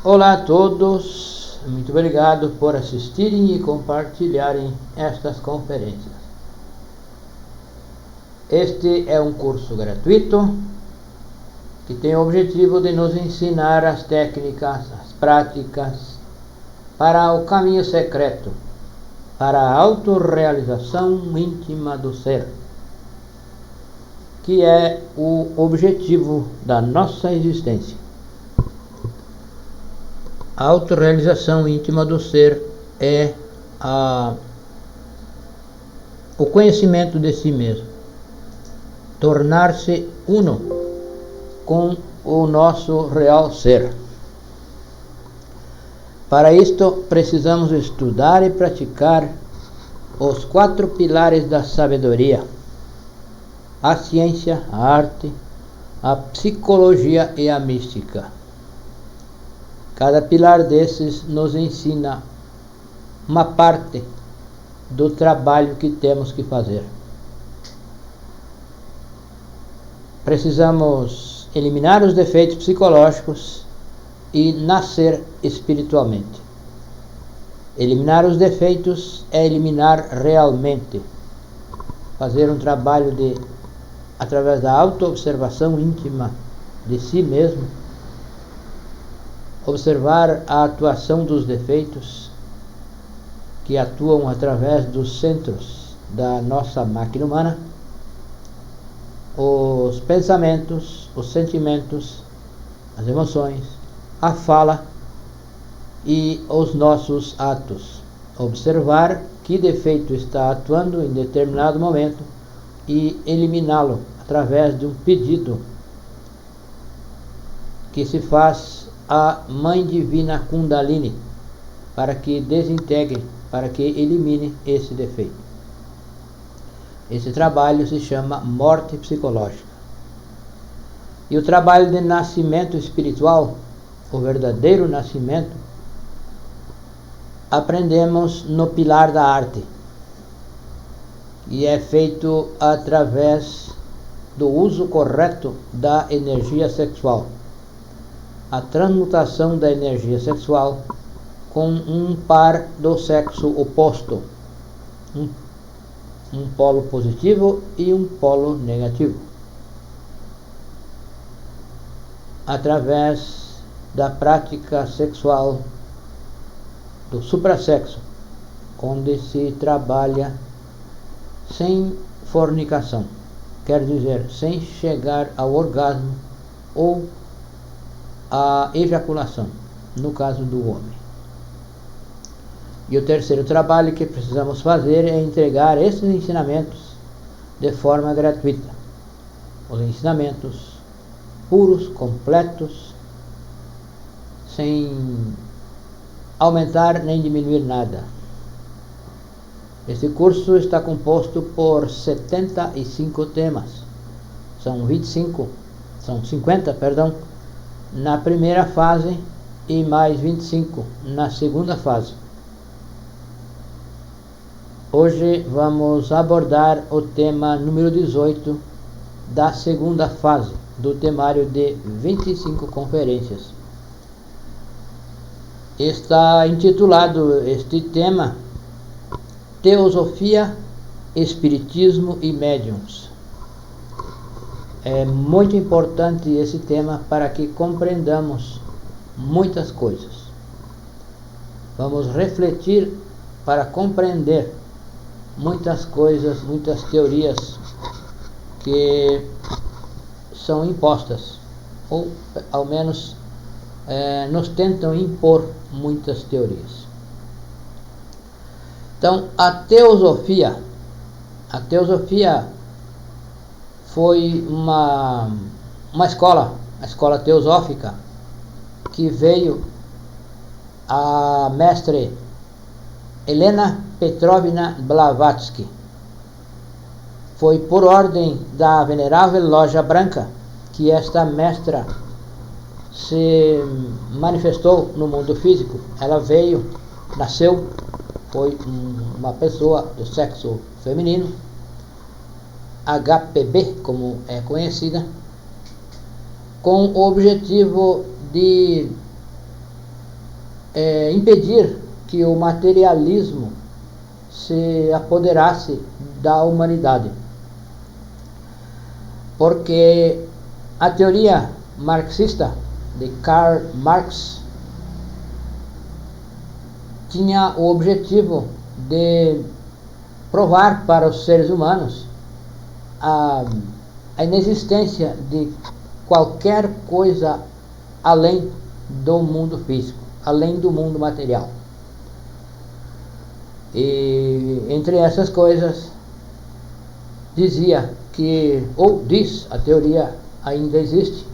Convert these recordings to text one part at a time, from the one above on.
Olá a todos, muito obrigado por assistirem e compartilharem estas conferências. Este é um curso gratuito que tem o objetivo de nos ensinar as técnicas, as práticas para o caminho secreto, para a autorrealização íntima do ser, que é o objetivo da nossa existência. A autorrealização íntima do ser é o conhecimento de si mesmo, tornar-se uno com o nosso real ser. Para isto, precisamos estudar e praticar os 4 pilares da sabedoria: a ciência, a arte, a psicologia e a mística. Cada pilar desses nos ensina uma parte do trabalho que temos que fazer. Precisamos eliminar os defeitos psicológicos e nascer espiritualmente. Eliminar os defeitos é eliminar realmente. Fazer um trabalho através da autoobservação íntima de si mesmo, observar a atuação dos defeitos que atuam através dos centros da nossa máquina humana, os pensamentos, os sentimentos, as emoções, a fala e os nossos atos. Observar que defeito está atuando em determinado momento e eliminá-lo através de um pedido que se faz à Mãe Divina Kundalini, para que desintegre, para que elimine esse defeito. Esse trabalho se chama morte psicológica. E o trabalho de nascimento espiritual, o verdadeiro nascimento, aprendemos no pilar da arte, e é feito através do uso correto da energia sexual. A transmutação da energia sexual com um par do sexo oposto, um polo positivo e um polo negativo, através da prática sexual do suprassexo, onde se trabalha sem fornicação, quer dizer, sem chegar ao orgasmo ou a ejaculação, no caso do homem. E o terceiro trabalho que precisamos fazer é entregar esses ensinamentos de forma gratuita. Os ensinamentos puros, completos, sem aumentar nem diminuir nada. Este curso está composto por 75 temas. São 50, na primeira fase e mais 25 na segunda fase. Hoje vamos abordar o tema número 18 da segunda fase do temário de 25 conferências. Está intitulado este tema Teosofia, Espiritismo e Médiuns. É muito importante esse tema para que compreendamos muitas coisas. Vamos refletir para compreender muitas coisas, muitas teorias que são impostas, ou ao menos nos tentam impor muitas teorias. Então, a teosofia foi uma escola, a escola teosófica, que veio a mestre Helena Petrovna Blavatsky. Foi por ordem da Venerável Loja Branca que esta mestra se manifestou no mundo físico. Ela nasceu, foi uma pessoa do sexo feminino, HPB, como é conhecida, com o objetivo de impedir que o materialismo se apoderasse da humanidade. Porque a teoria marxista de Karl Marx tinha o objetivo de provar para os seres humanos a inexistência de qualquer coisa além do mundo físico, além do mundo material. E entre essas coisas dizia que, ou diz, a teoria ainda existe,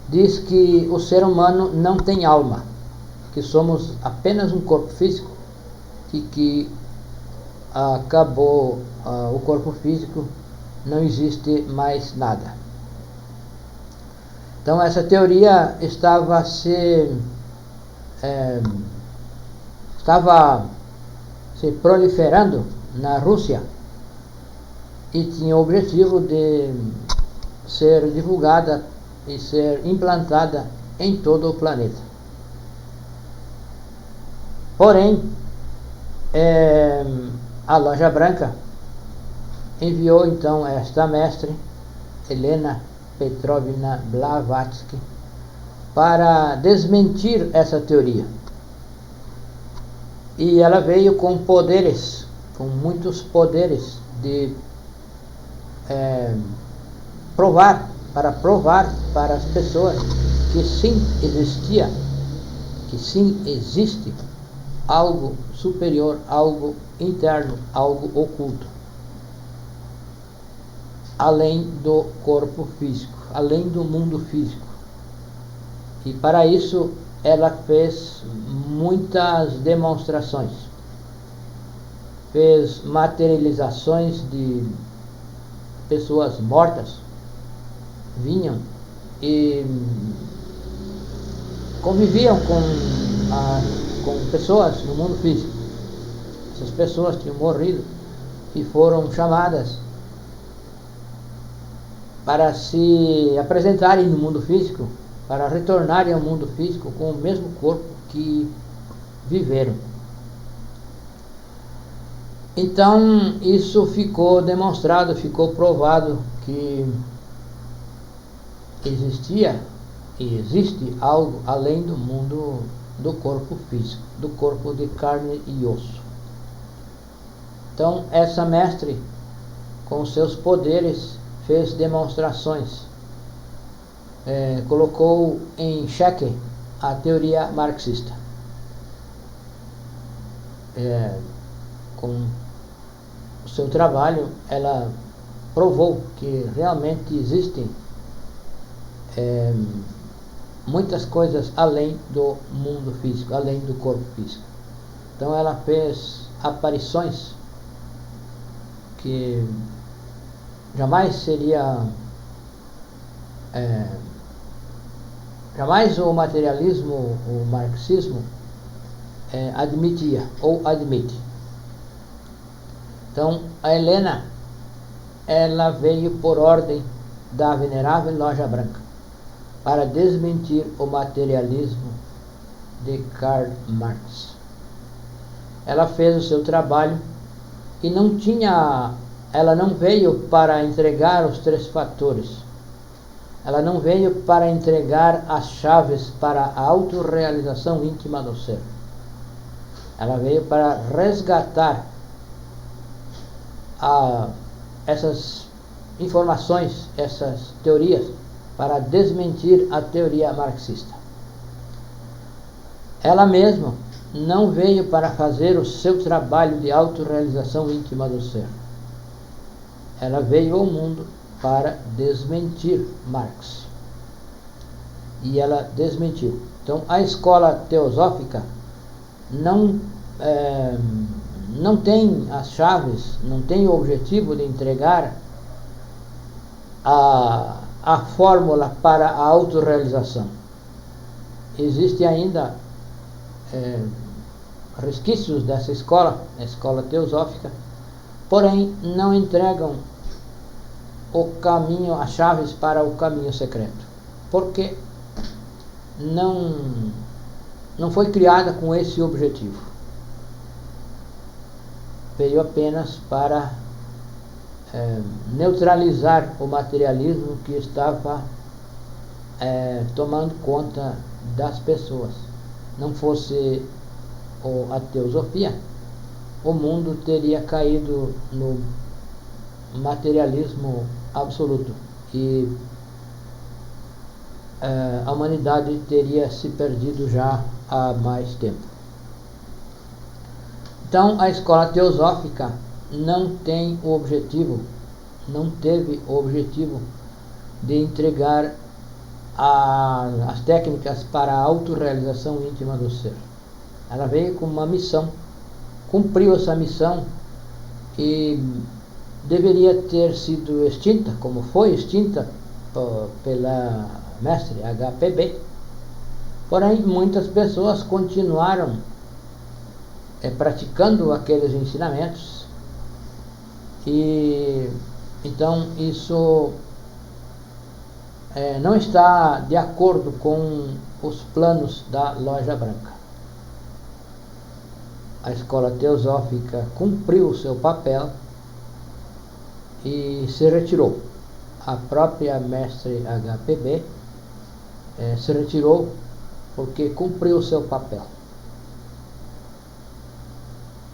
diz que o ser humano não tem alma, que somos apenas um corpo físico e que acabou o corpo físico, não existe mais nada. Então essa teoria estava se proliferando na Rússia e tinha o objetivo de ser divulgada e ser implantada em todo o planeta. Porém, a Loja Branca enviou então esta mestre, Helena Petrovna Blavatsky, para desmentir essa teoria. E ela veio com poderes, com muitos poderes de provar para as pessoas que sim existia, que sim existe algo superior, algo interno, algo oculto, além do corpo físico, além do mundo físico. E para isso ela fez muitas demonstrações, fez materializações de pessoas mortas, vinham e conviviam com pessoas no mundo físico. Essas pessoas tinham morrido e foram chamadas para se apresentarem no mundo físico, para retornarem ao mundo físico com o mesmo corpo que viveram. Então isso ficou demonstrado, ficou provado que existia e existe algo além do mundo do corpo físico, do corpo de carne e osso. Então essa mestre, com seus poderes, fez demonstrações, colocou em xeque a teoria marxista. Com o seu trabalho ela provou que realmente existem muitas coisas além do mundo físico, além do corpo físico. Então ela fez aparições que jamais o materialismo, o marxismo admitia ou admite. Então a Helena, ela veio por ordem da Venerável Loja Branca para desmentir o materialismo de Karl Marx. Ela fez o seu trabalho e ela não veio para entregar os 3 fatores. Ela não veio para entregar as chaves para a autorrealização íntima do ser. Ela veio para resgatar essas informações, essas teorias, para desmentir a teoria marxista. Ela mesma não veio para fazer o seu trabalho de autorrealização íntima do ser. Ela veio ao mundo para desmentir Marx. E ela desmentiu. Então a escola teosófica não tem as chaves, não tem o objetivo de entregar a fórmula para a autorrealização. Existem ainda resquícios dessa escola, a escola teosófica, porém não entregam o caminho, as chaves para o caminho secreto, porque não foi criada com esse objetivo. Veio apenas para neutralizar o materialismo que estava tomando conta das pessoas. Não fosse a teosofia, o mundo teria caído no materialismo absoluto e a humanidade teria se perdido já há mais tempo. Então, a escola teosófica não teve o objetivo de entregar as técnicas para a autorrealização íntima do ser. Ela veio com uma missão, cumpriu essa missão e deveria ter sido extinta, como foi extinta pela mestre HPB. Porém, muitas pessoas continuaram praticando aqueles ensinamentos, e então isso não está de acordo com os planos da Loja Branca. A escola teosófica cumpriu o seu papel e se retirou. A própria mestre HPB se retirou porque cumpriu o seu papel.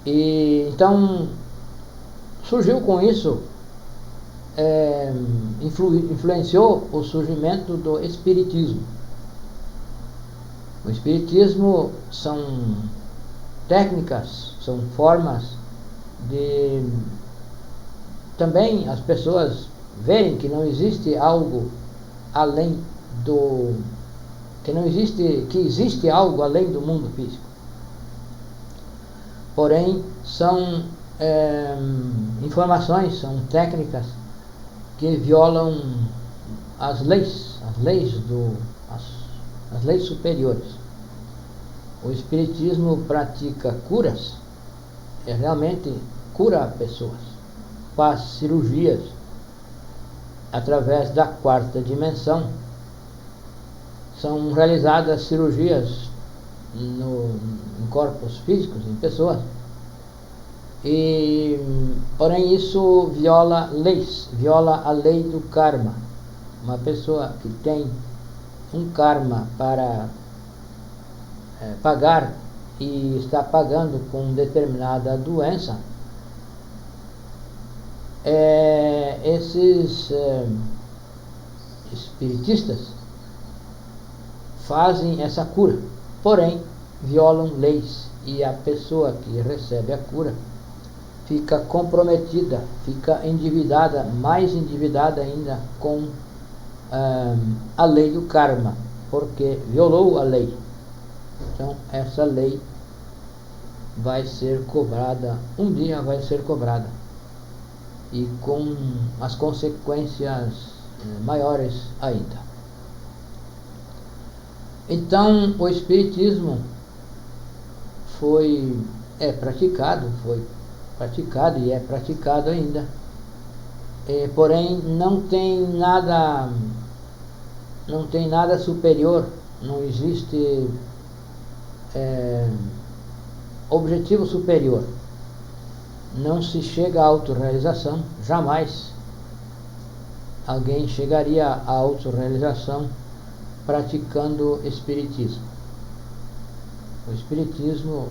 E então surgiu com isso, influenciou o surgimento do Espiritismo. O Espiritismo são técnicas, são formas de também as pessoas verem que não existe algo além do que existe algo além do mundo físico. Porém, são informações, são técnicas que violam as leis superiores. O Espiritismo pratica curas, realmente cura pessoas, faz cirurgias através da quarta dimensão. São realizadas cirurgias em corpos físicos, em pessoas, porém isso viola leis, viola a lei do karma. Uma pessoa que tem um karma para pagar e está pagando com determinada doença, esses espiritistas fazem essa cura, porém violam leis, e a pessoa que recebe a cura fica comprometida, fica endividada, mais endividada ainda com a lei do karma, porque violou a lei. Então essa lei vai ser cobrada, um dia vai ser cobrada, e com as consequências maiores ainda. Então o Espiritismo foi praticado e é praticado ainda, porém não tem nada superior, não existe objetivo superior, não se chega à autorrealização, jamais alguém chegaria à autorrealização praticando espiritismo. O espiritismo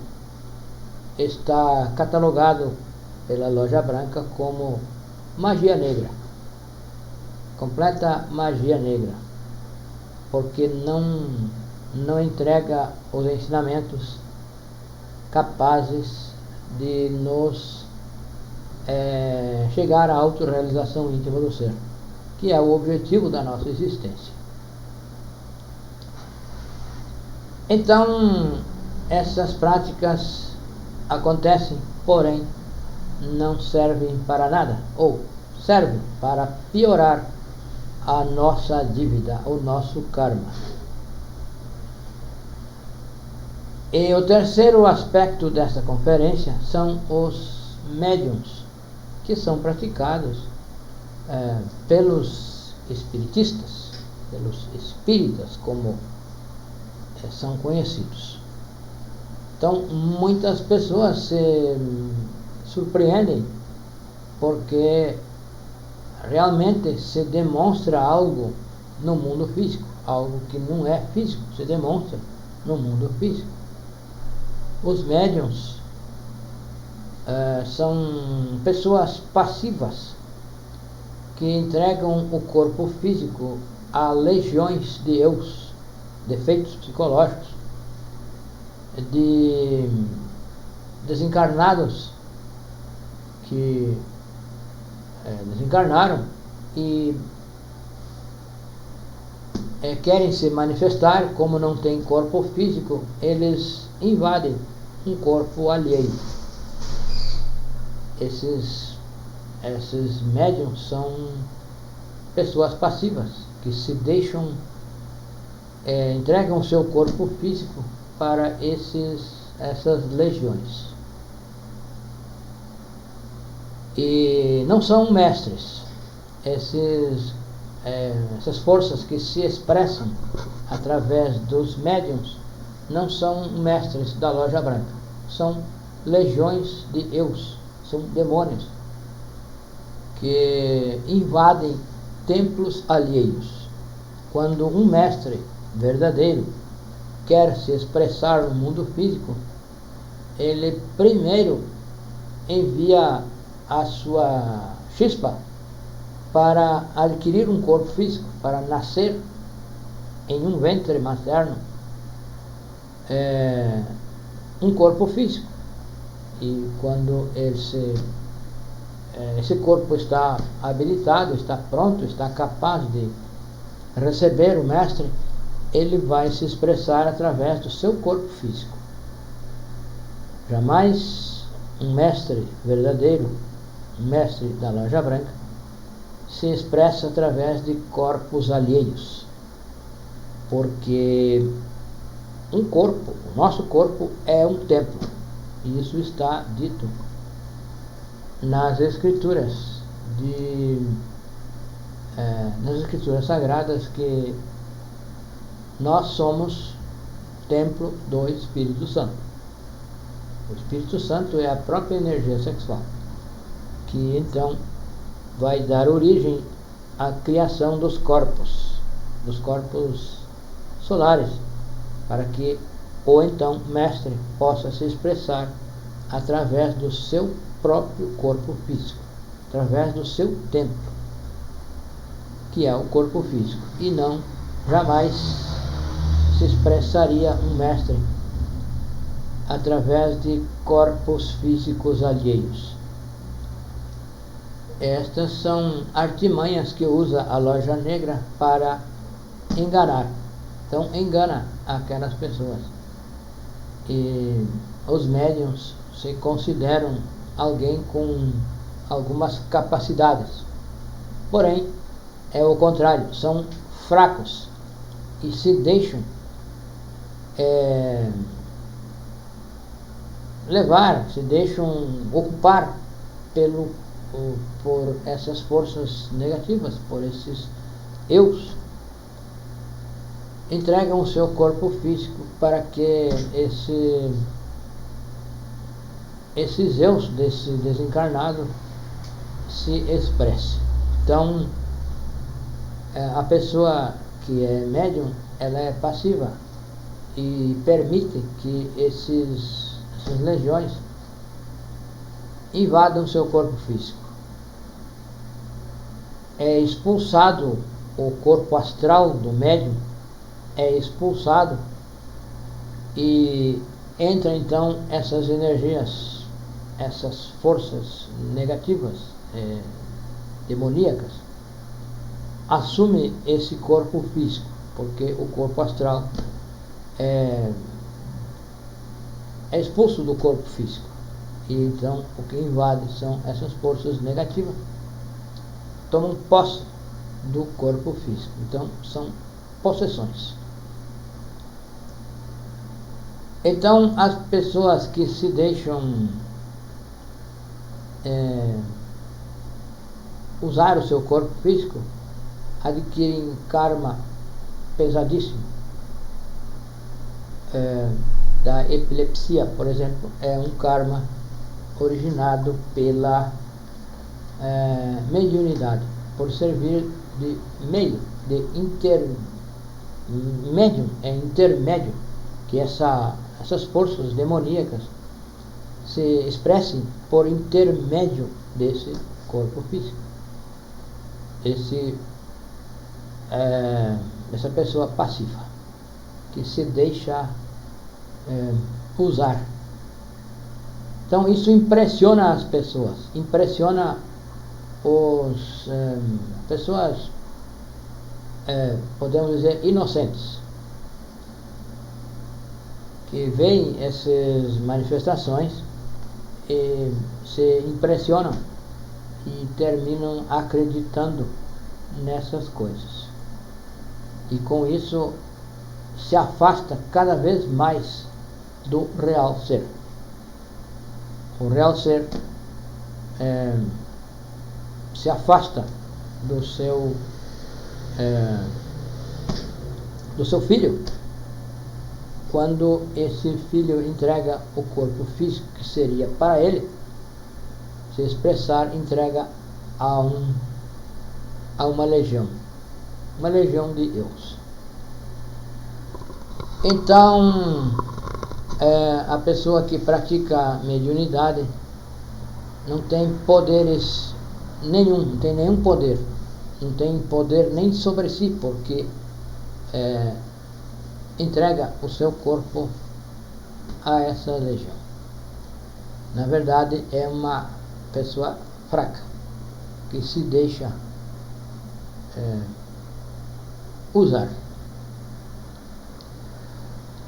está catalogado pela Loja Branca como magia negra, completa magia negra, porque não entrega os ensinamentos capazes de nos chegar à autorrealização íntima do ser, que é o objetivo da nossa existência. Então, essas práticas acontecem, porém não servem para nada, ou servem para piorar a nossa dívida, o nosso karma. E o terceiro aspecto desta conferência são os médiums, que são praticados pelos espiritistas, pelos espíritas, como são conhecidos. Então, muitas pessoas se surpreendem porque realmente se demonstra algo no mundo físico, algo que não é físico, se demonstra no mundo físico. Os médiuns são pessoas passivas que entregam o corpo físico a legiões de eus, defeitos psicológicos, de desencarnados que desencarnaram e querem se manifestar. Como não tem corpo físico, eles invadem um corpo alheio. Esses médiums são pessoas passivas que se deixam, entregam o seu corpo físico para essas legiões. E não são mestres. Essas forças que se expressam através dos médiums não são mestres da Loja Branca, são legiões de eus, são demônios que invadem templos alheios. Quando um mestre verdadeiro quer se expressar no mundo físico, ele primeiro envia a sua chispa para adquirir um corpo físico, para nascer em um ventre materno, um corpo físico. E quando esse corpo está habilitado, está pronto, está capaz de receber o mestre, ele vai se expressar através do seu corpo físico. Jamais um mestre verdadeiro, um mestre da Loja Branca, se expressa através de corpos alheios, porque o nosso corpo é um templo, e isso está dito nas escrituras nas escrituras sagradas, que nós somos templo do Espírito Santo. O Espírito Santo é a própria energia sexual, que então vai dar origem à criação dos corpos solares, para que o então mestre possa se expressar através do seu próprio corpo físico, através do seu templo, que é o corpo físico. E não, jamais se expressaria um mestre através de corpos físicos alheios. Estas são artimanhas que usa a Loja Negra para enganar. Então engana aquelas pessoas. E os médiuns se consideram alguém com algumas capacidades, porém é o contrário, são fracos e se deixam levar, se deixam ocupar por essas forças negativas, por esses eus. Entregam o seu corpo físico para que esses eus desse desencarnado se expresse. Então, a pessoa que é médium, ela é passiva e permite que essas legiões invadam seu corpo físico. É expulsado o corpo astral do médium, é expulsado, e entra então essas energias, essas forças negativas, demoníacas, assume esse corpo físico, porque o corpo astral é expulso do corpo físico, e então o que invade são essas forças negativas, tomam posse do corpo físico. Então são possessões. Então as pessoas que se deixam usar o seu corpo físico adquirem karma pesadíssimo. da epilepsia, por exemplo, é um karma originado pela mediunidade, por servir de meio, de intermédio, que essas forças demoníacas se expressem por intermédio desse corpo físico. Essa pessoa passiva, que se deixa usar. Então isso impressiona as pessoas, impressiona pessoas, podemos dizer, inocentes, que veem essas manifestações e se impressionam e terminam acreditando nessas coisas. E com isso se afasta cada vez mais do real ser. O real ser se afasta do seu filho, quando esse filho entrega o corpo físico, que seria para ele se expressar, entrega a uma legião de eus. Então a pessoa que pratica mediunidade não tem poderes nenhum, não tem nenhum poder, não tem poder nem sobre si, porque entrega o seu corpo a essa legião. Na verdade, é uma pessoa fraca, que se deixa usar.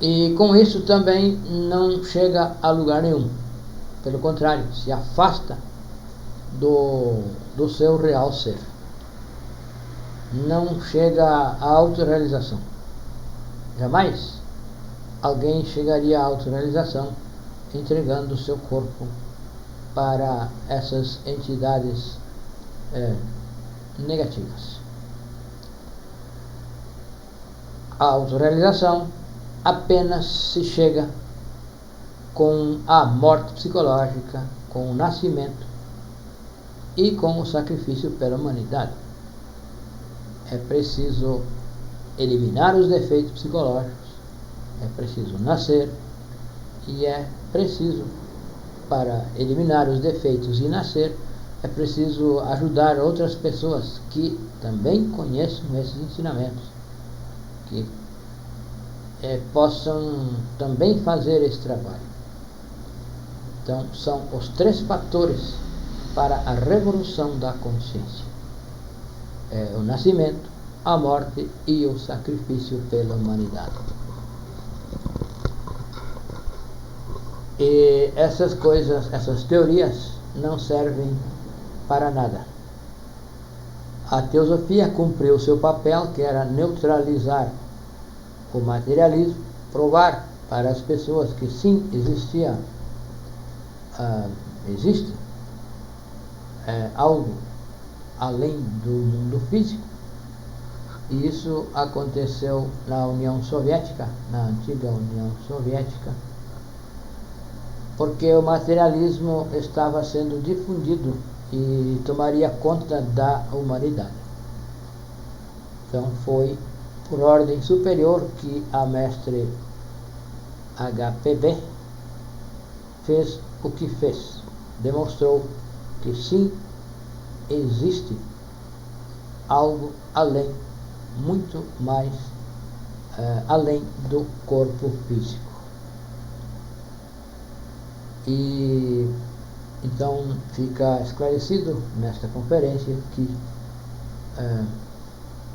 E com isso também não chega a lugar nenhum. Pelo contrário, se afasta do seu real ser. Não chega à autorrealização. Jamais alguém chegaria à autorrealização entregando o seu corpo para essas entidades negativas. A autorrealização apenas se chega com a morte psicológica, com o nascimento e com o sacrifício pela humanidade. É preciso eliminar os defeitos psicológicos, é preciso nascer, e é preciso, para eliminar os defeitos e nascer, é preciso ajudar outras pessoas que também conheçam esses ensinamentos, que possam também fazer esse trabalho. Então, são os 3 fatores para a revolução da consciência: o nascimento, a morte e o sacrifício pela humanidade. E essas coisas, essas teorias, não servem para nada. A teosofia cumpriu seu papel, que era neutralizar o materialismo, provar para as pessoas que sim, existe algo além do mundo físico. E isso aconteceu na União Soviética, na antiga União Soviética, porque o materialismo estava sendo difundido e tomaria conta da humanidade. Então foi por ordem superior que a mestre HPB fez o que fez. Demonstrou que sim, existe algo além, muito mais além do corpo físico. E então fica esclarecido nesta conferência que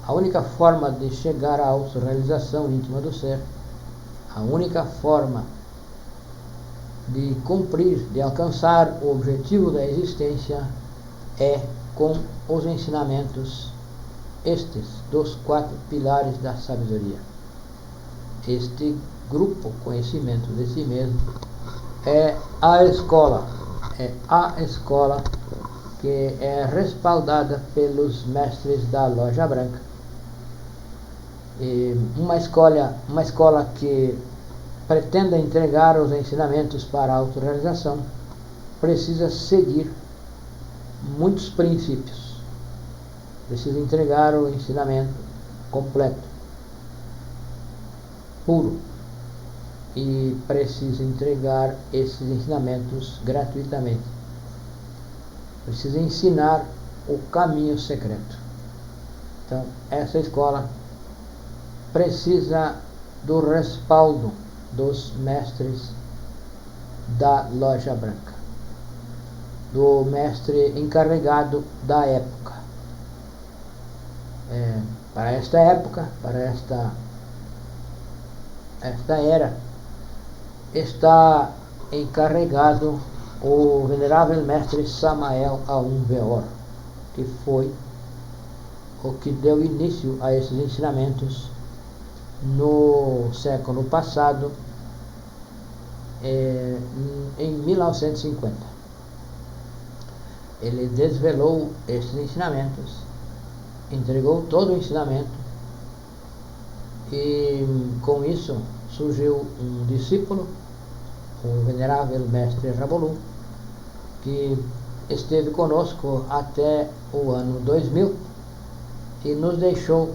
a única forma de chegar à autorrealização íntima do ser, a única forma de cumprir, de alcançar o objetivo da existência é com os ensinamentos dos 4 pilares da sabedoria. Este grupo, conhecimento de si mesmo, é a escola que é respaldada pelos mestres da Loja Branca. E uma escola que pretenda entregar os ensinamentos para a autorrealização, precisa seguir muitos princípios. Precisa entregar o ensinamento completo, puro, e precisa entregar esses ensinamentos gratuitamente. Precisa ensinar o caminho secreto. Então, essa escola precisa do respaldo dos mestres da Loja Branca, do mestre encarregado da época. Para esta época, para esta era, está encarregado o venerável mestre Samael Aum Weor, que foi o que deu início a esses ensinamentos no século passado, em 1950. Ele desvelou esses ensinamentos, entregou todo o ensinamento, e com isso surgiu um discípulo, o venerável mestre Rabolu, que esteve conosco até o ano 2000 e nos deixou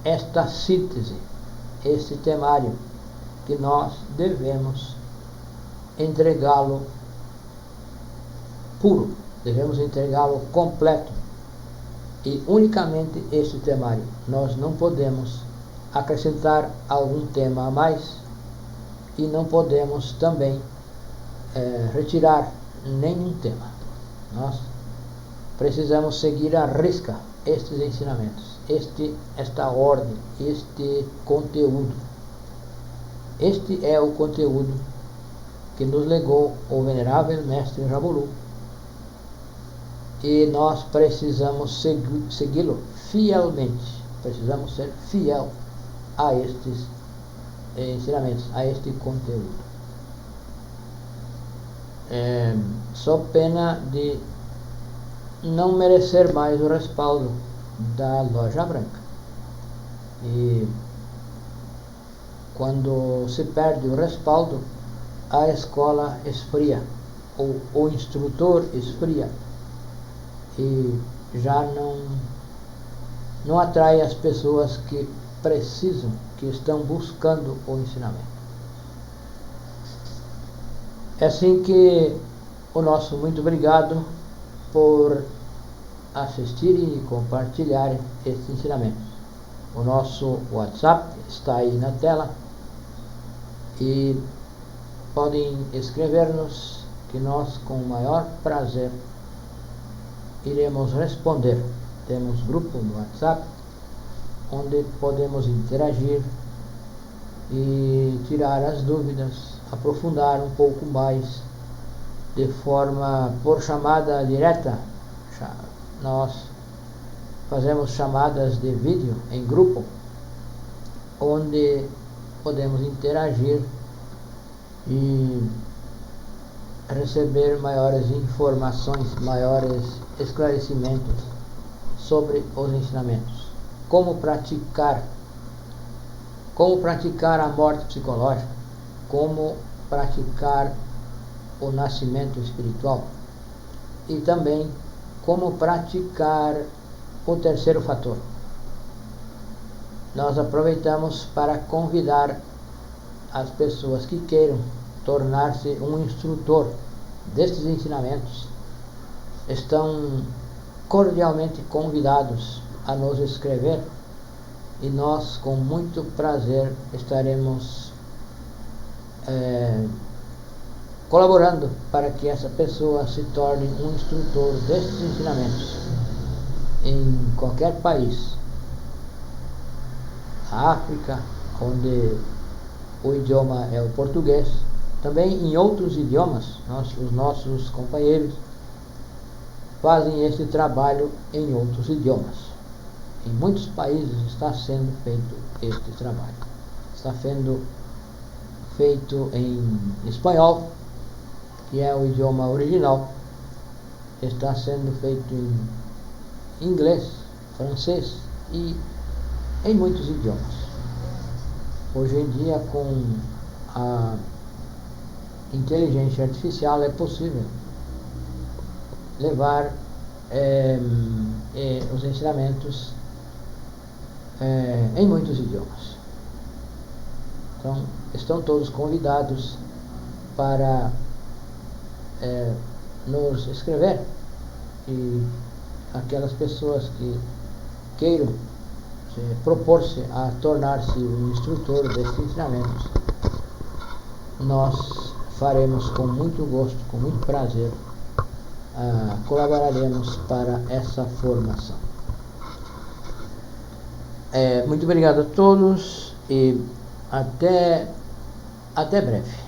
esta síntese, este temário, que nós devemos entregá-lo puro, devemos entregá-lo completo, e unicamente este temário. Nós não podemos acrescentar algum tema a mais, e não podemos também retirar nenhum tema. Nós precisamos seguir à risca estes ensinamentos, esta ordem, este conteúdo. Este é o conteúdo que nos legou o venerável mestre Rabolu, e nós precisamos segui-lo fielmente. Precisamos ser fiel a estes ensinamentos, a este conteúdo. Só pena de não merecer mais o respaldo da Loja Branca. E quando se perde o respaldo, a escola esfria, o instrutor esfria, e já não atrai as pessoas que precisam, que estão buscando o ensinamento. É assim que o nosso muito obrigado por assistirem e compartilharem esses ensinamentos. O nosso WhatsApp está aí na tela, e podem escrever-nos, que nós, com o maior prazer, iremos responder. Temos grupo no WhatsApp onde podemos interagir e tirar as dúvidas, aprofundar um pouco mais, de forma por chamada direta. Nós fazemos chamadas de vídeo em grupo, onde podemos interagir e receber maiores informações, maiores esclarecimentos sobre os ensinamentos. Como praticar a morte psicológica, como praticar o nascimento espiritual, e também como praticar o terceiro fator. Nós aproveitamos para convidar as pessoas que queiram tornar-se um instrutor destes ensinamentos. Estão cordialmente convidados a nos escrever, e nós, com muito prazer, estaremos colaborando para que essa pessoa se torne um instrutor destes ensinamentos em qualquer país. Na África, onde o idioma é o português, também em outros idiomas. Os nossos companheiros fazem este trabalho em outros idiomas. Em muitos países está sendo feito este trabalho. Está sendo feito em espanhol, que é o idioma original. Está sendo feito em inglês, francês e em muitos idiomas. Hoje em dia, com a inteligência artificial é possível levar os ensinamentos em muitos idiomas. Então, estão todos convidados para nos escrever, e aquelas pessoas que queiram propor-se a tornar-se um instrutor desses ensinamentos, nós faremos com muito gosto, com muito prazer, colaboraremos para essa formação. Muito obrigado a todos e até breve.